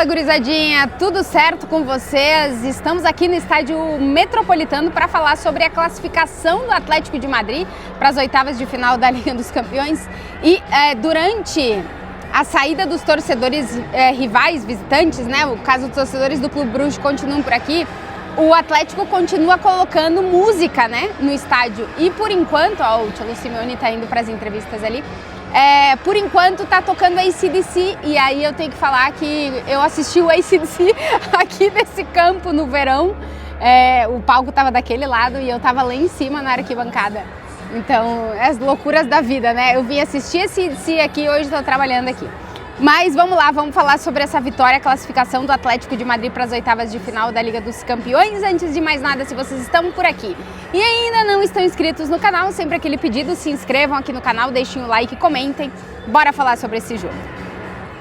Fala, gurizadinha, tudo certo com vocês? Estamos aqui no estádio Metropolitano para falar sobre a classificação do Atlético de Madrid para as oitavas de final da Liga dos Campeões. E durante a saída dos torcedores rivais, visitantes, né? O caso dos torcedores do Clube Bruges continuam por aqui. O Atlético continua colocando música, né, no estádio. E por enquanto, ó, o Cholo Simeone está indo para as entrevistas ali. Por enquanto tá tocando AC/DC, e aí eu tenho que falar que eu assisti o AC/DC aqui nesse campo no verão. O palco tava daquele lado e eu tava lá em cima na arquibancada. Então, as loucuras da vida, né? Eu vim assistir AC/DC aqui, hoje tô trabalhando aqui. Mas vamos lá, vamos falar sobre essa vitória, a classificação do Atlético de Madrid para as oitavas de final da Liga dos Campeões. Antes de mais nada, se vocês estão por aqui e ainda não estão inscritos no canal, sempre aquele pedido, se inscrevam aqui no canal, deixem o like e comentem. Bora falar sobre esse jogo.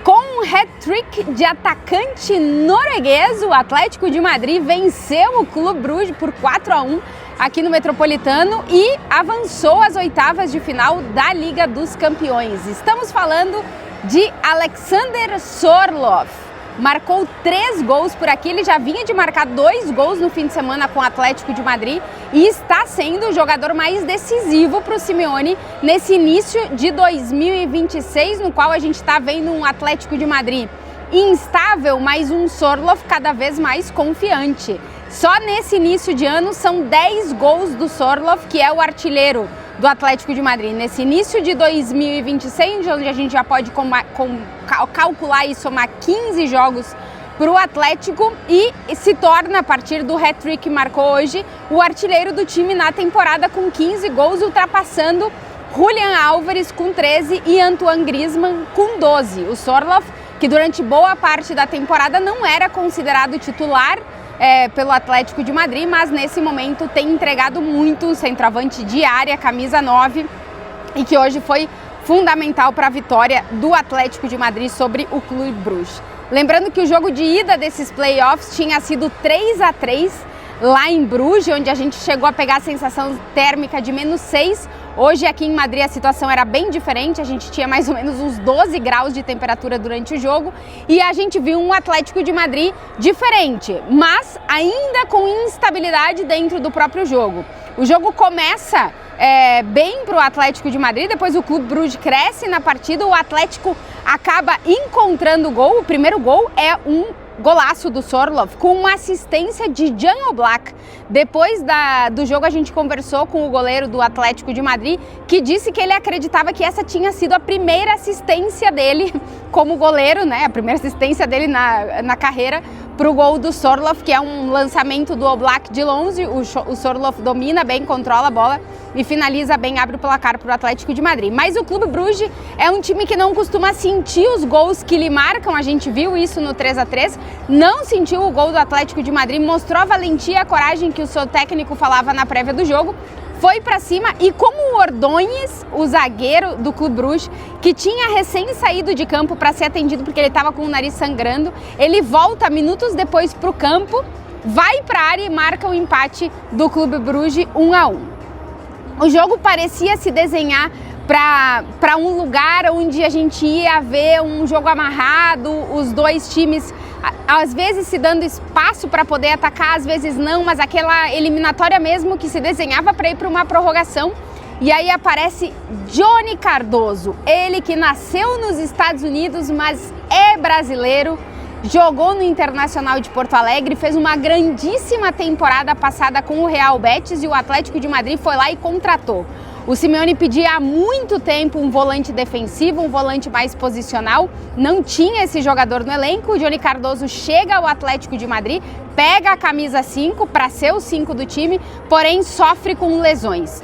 Com um hat-trick de atacante norueguês, o Atlético de Madrid venceu o Clube Bruges por 4-1 aqui no Metropolitano e avançou às oitavas de final da Liga dos Campeões. Estamos falando de Alexander Sorloth. Marcou 3 gols por aqui, ele já vinha de marcar 2 gols no fim de semana com o Atlético de Madrid e está sendo o jogador mais decisivo para o Simeone nesse início de 2026, no qual a gente está vendo um Atlético de Madrid instável, mas um Sorloth cada vez mais confiante. Só nesse início de ano são 10 gols do Sorloth, que é o artilheiro do Atlético de Madrid. Nesse início de 2026, onde a gente já pode calcular e somar 15 jogos para o Atlético, e se torna, a partir do hat-trick que marcou hoje, o artilheiro do time na temporada com 15 gols, ultrapassando Julián Álvares com 13 e Antoine Griezmann com 12. O Sorloth, que durante boa parte da temporada não era considerado titular pelo Atlético de Madrid, mas nesse momento tem entregado muito, um centroavante de área, camisa 9, e que hoje foi fundamental para a vitória do Atlético de Madrid sobre o Clube Bruges. Lembrando que o jogo de ida desses playoffs tinha sido 3-3 lá em Bruges, onde a gente chegou a pegar a sensação térmica de -6. Hoje aqui em Madrid a situação era bem diferente, a gente tinha mais ou menos uns 12 graus de temperatura durante o jogo e a gente viu um Atlético de Madrid diferente, mas ainda com instabilidade dentro do próprio jogo. O jogo começa bem para o Atlético de Madrid, depois o Clube Bruges cresce na partida, o Atlético acaba encontrando o gol. O primeiro gol é um golaço do Sorloth com uma assistência de Jan Oblak. Depois do jogo a gente conversou com o goleiro do Atlético de Madrid, que disse que ele acreditava que essa tinha sido a primeira assistência dele como goleiro, né? A primeira assistência dele na carreira para o gol do Sorloth, que é um lançamento do Oblak de longe. O Sorloth domina bem, controla a bola e finaliza bem, abre o placar para o Atlético de Madrid. Mas o Clube Bruges é um time que não costuma sentir os gols que lhe marcam, a gente viu isso no 3-3, não sentiu o gol do Atlético de Madrid, mostrou a valentia e a coragem que o seu técnico falava na prévia do jogo, foi para cima e como o Ordóñez, o zagueiro do Clube Bruges, que tinha recém saído de campo para ser atendido porque ele estava com o nariz sangrando, ele volta minutos depois para o campo, vai para a área e marca o empate do Clube Bruges 1-1. O jogo parecia se desenhar para um lugar onde a gente ia ver um jogo amarrado, os dois times às vezes se dando espaço para poder atacar, às vezes não, mas aquela eliminatória mesmo que se desenhava para ir para uma prorrogação. E aí aparece Johnny Cardoso, ele que nasceu nos Estados Unidos, mas é brasileiro, jogou no Internacional de Porto Alegre, fez uma grandíssima temporada passada com o Real Betis e o Atlético de Madrid foi lá e contratou. O Simeone pedia há muito tempo um volante defensivo, um volante mais posicional, não tinha esse jogador no elenco. O Johnny Cardoso chega ao Atlético de Madrid, pega a camisa 5 para ser o 5 do time, porém sofre com lesões.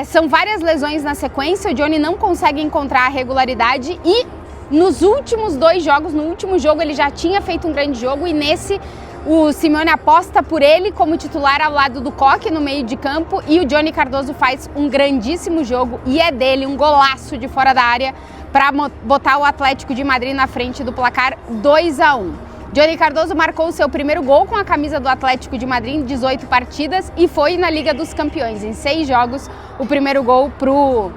São várias lesões na sequência, o Johnny não consegue encontrar a regularidade e nos últimos 2 jogos, no último jogo ele já tinha feito um grande jogo e nesse o Simeone aposta por ele como titular ao lado do Koke no meio de campo e o Johnny Cardoso faz um grandíssimo jogo e é dele um golaço de fora da área para botar o Atlético de Madrid na frente do placar 2-1. Johnny Cardoso marcou o seu primeiro gol com a camisa do Atlético de Madrid em 18 partidas e foi na Liga dos Campeões. Em 6 jogos, o primeiro gol pro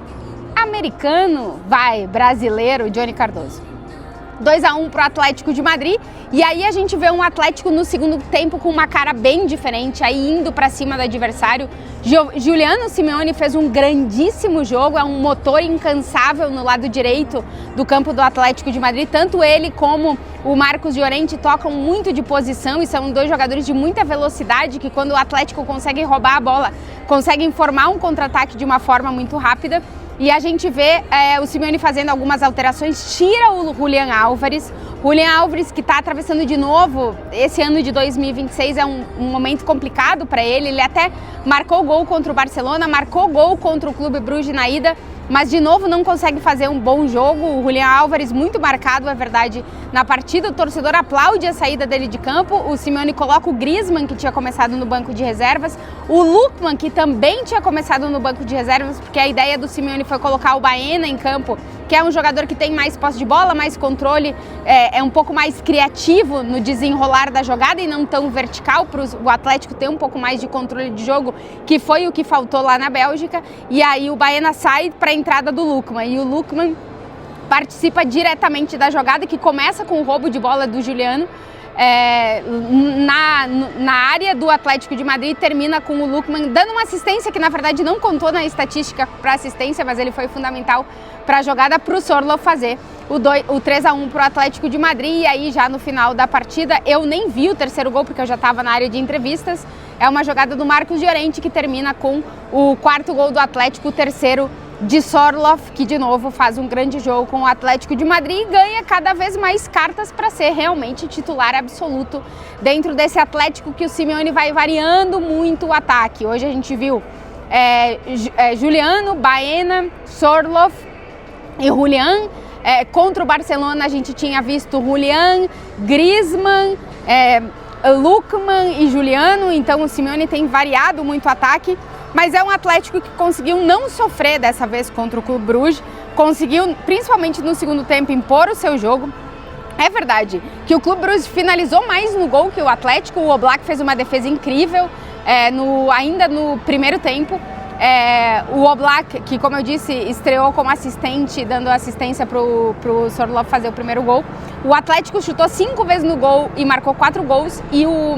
americano, brasileiro, Johnny Cardoso. 2-1 para o Atlético de Madrid, e aí a gente vê um Atlético no segundo tempo com uma cara bem diferente, aí indo para cima do adversário. Giuliano Simeone fez um grandíssimo jogo, é um motor incansável no lado direito do campo do Atlético de Madrid, tanto ele como o Marcos Llorente tocam muito de posição e são dois jogadores de muita velocidade que, quando o Atlético consegue roubar a bola, conseguem formar um contra-ataque de uma forma muito rápida. E a gente vê o Simeone fazendo algumas alterações, tira o Julián Álvares. Julián Álvares, que está atravessando de novo, esse ano de 2026 é um momento complicado para ele. Ele até marcou gol contra o Barcelona, marcou gol contra o Clube Bruges na ida, mas de novo não consegue fazer um bom jogo. O Julián Álvares muito marcado, é verdade, na partida. O torcedor aplaude a saída dele de campo. O Simeone coloca o Griezmann, que tinha começado no banco de reservas, o Lookman, que também tinha começado no banco de reservas, porque a ideia do Simeone foi colocar o Baena em campo, que é um jogador que tem mais posse de bola, mais controle, é um pouco mais criativo no desenrolar da jogada e não tão vertical, para o Atlético ter um pouco mais de controle de jogo, que foi o que faltou lá na Bélgica. E aí o Baena sai para a entrada do Lookman, e o Lookman participa diretamente da jogada, que começa com o roubo de bola do Giuliano na área do Atlético de Madrid, termina com o Lookman dando uma assistência que na verdade não contou na estatística para assistência, mas ele foi fundamental para a jogada, para o Sorloth fazer o 3-1 para o Atlético de Madrid. E aí já no final da partida, eu nem vi o terceiro gol porque eu já estava na área de entrevistas, é uma jogada do Marcos Llorente que termina com o quarto gol do Atlético, o terceiro de Sorloth, que de novo faz um grande jogo com o Atlético de Madrid e ganha cada vez mais cartas para ser realmente titular absoluto dentro desse Atlético, que o Simeone vai variando muito o ataque. Hoje a gente viu Giuliano, Baena, Sorloth e Julián. Contra o Barcelona a gente tinha visto Julián, Griezmann, Lookman e Giuliano, então o Simeone tem variado muito o ataque. Mas é um Atlético que conseguiu não sofrer dessa vez contra o Clube Bruges, conseguiu, principalmente no segundo tempo, impor o seu jogo. É verdade que o Clube Bruges finalizou mais no gol que o Atlético. O Oblak fez uma defesa incrível ainda no primeiro tempo. O Oblak, que, como eu disse, estreou como assistente, dando assistência para o Sorloth fazer o primeiro gol. O Atlético chutou 5 vezes no gol e marcou 4 gols, e o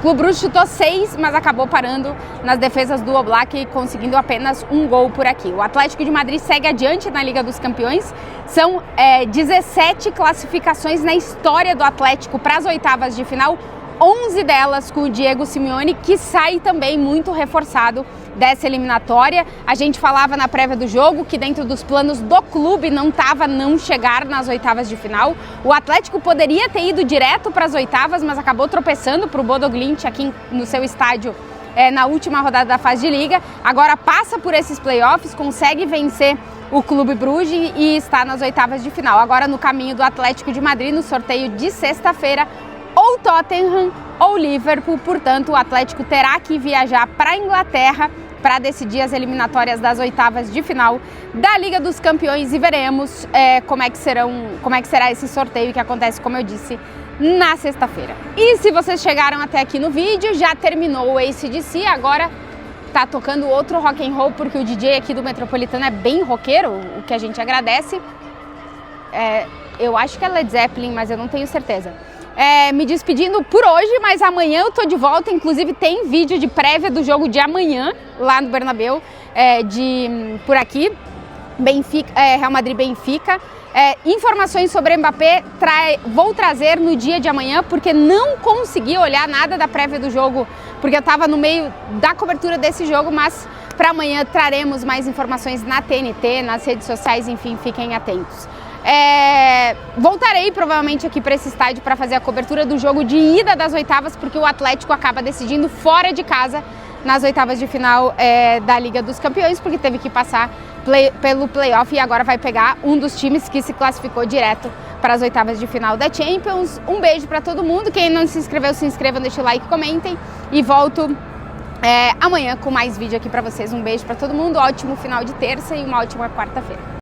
Clube Bruges chutou 6, mas acabou parando nas defesas do Oblak, conseguindo apenas um gol por aqui. O Atlético de Madrid segue adiante na Liga dos Campeões. São 17 classificações na história do Atlético para as oitavas de final, 11 delas com o Diego Simeone, que sai também muito reforçado dessa eliminatória. A gente falava na prévia do jogo que dentro dos planos do clube não estava não chegar nas oitavas de final. O Atlético poderia ter ido direto para as oitavas, mas acabou tropeçando para o Bodo Glimt aqui no seu estádio na última rodada da fase de liga. Agora passa por esses playoffs, consegue vencer o Clube Bruges e está nas oitavas de final. Agora no caminho do Atlético de Madrid, no sorteio de sexta-feira, ou Tottenham ou Liverpool. Portanto, o Atlético terá que viajar para a Inglaterra para decidir as eliminatórias das oitavas de final da Liga dos Campeões, e veremos como é que será esse sorteio, que acontece, como eu disse, na sexta-feira. E se vocês chegaram até aqui no vídeo, já terminou o AC/DC, agora tá tocando outro rock and roll, porque o DJ aqui do Metropolitano é bem roqueiro, o que a gente agradece. Eu acho que é Led Zeppelin, mas eu não tenho certeza. Me despedindo por hoje, mas amanhã eu tô de volta. Inclusive tem vídeo de prévia do jogo de amanhã lá no Bernabéu, por aqui, Real Madrid-Benfica. Informações sobre Mbappé vou trazer no dia de amanhã, porque não consegui olhar nada da prévia do jogo, porque eu estava no meio da cobertura desse jogo, mas para amanhã traremos mais informações na TNT, nas redes sociais, enfim, fiquem atentos. Voltarei provavelmente aqui para esse estádio para fazer a cobertura do jogo de ida das oitavas, porque o Atlético acaba decidindo fora de casa nas oitavas de final da Liga dos Campeões, porque teve que passar pelo playoff e agora vai pegar um dos times que se classificou direto para as oitavas de final da Champions. Um beijo para todo mundo, quem não se inscreveu, se inscrevam, deixem o like, comentem, e volto amanhã com mais vídeo aqui para vocês. Um beijo para todo mundo, ótimo final de terça e uma ótima quarta-feira.